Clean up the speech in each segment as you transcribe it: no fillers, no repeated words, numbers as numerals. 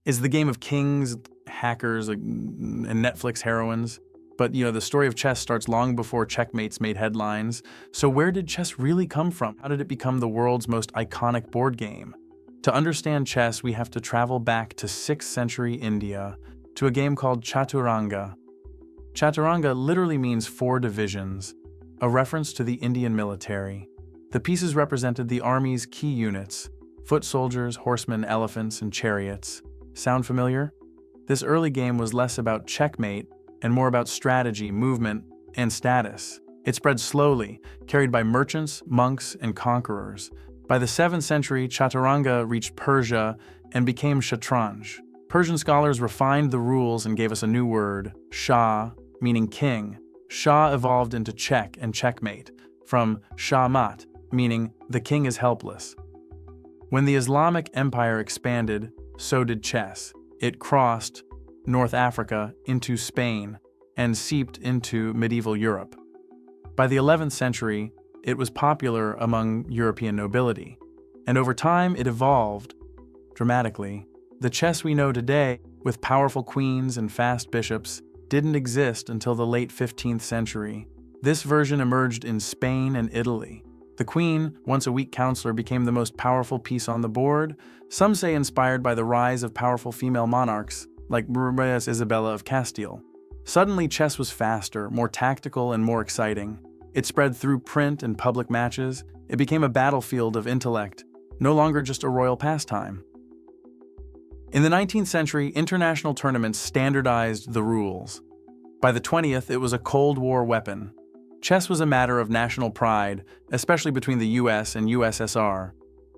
is the game of kings, hackers, and Netflix heroines. But, the story of chess starts long before checkmates made headlines. So where did chess really come from? How did it become the world's most iconic board game? To understand chess, we have to travel back to 6th century India to a game called chaturanga. Chaturanga literally means four divisions, a reference to the Indian military. The pieces represented the army's key units: foot soldiers, horsemen, elephants, and chariots. Sound familiar? This early game was less about checkmate and more about strategy, movement, and status. It spread slowly, carried by merchants, monks, and conquerors. By the 7th century, chaturanga reached Persia and became shatranj. Persian scholars refined the rules and gave us a new word, shah, meaning king. Shah evolved into check and checkmate, from shah-mat, meaning the king is helpless. When the Islamic Empire expanded, so did chess. It crossed North Africa into Spain and seeped into medieval Europe. By the 11th century, it was popular among European nobility, and over time it evolved dramatically. The chess we know today, with powerful queens and fast bishops, didn't exist until the late 15th century. This version emerged in Spain and Italy. The queen, once a weak counselor, became the most powerful piece on the board, some say inspired by the rise of powerful female monarchs, like Princess Isabella of Castile. Suddenly, chess was faster, more tactical, and more exciting. It spread through print and public matches. It became a battlefield of intellect, no longer just a royal pastime. In the 19th century, international tournaments standardized the rules. By the 20th, it was a Cold War weapon. Chess was a matter of national pride, especially between the US and USSR.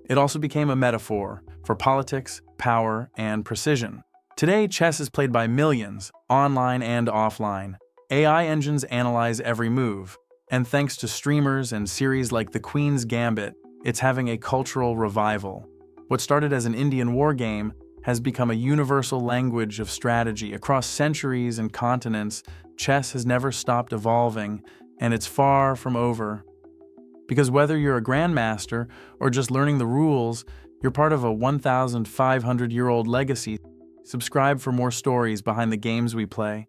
It also became a metaphor for politics, power, and precision. Today, chess is played by millions, online and offline. AI engines analyze every move, and thanks to streamers and series like The Queen's Gambit, it's having a cultural revival. What started as an Indian war game has become a universal language of strategy. Across centuries and continents, chess has never stopped evolving, and it's far from over. Because whether you're a grandmaster or just learning the rules, you're part of a 1,500-year-old legacy. Subscribe for more stories behind the games we play.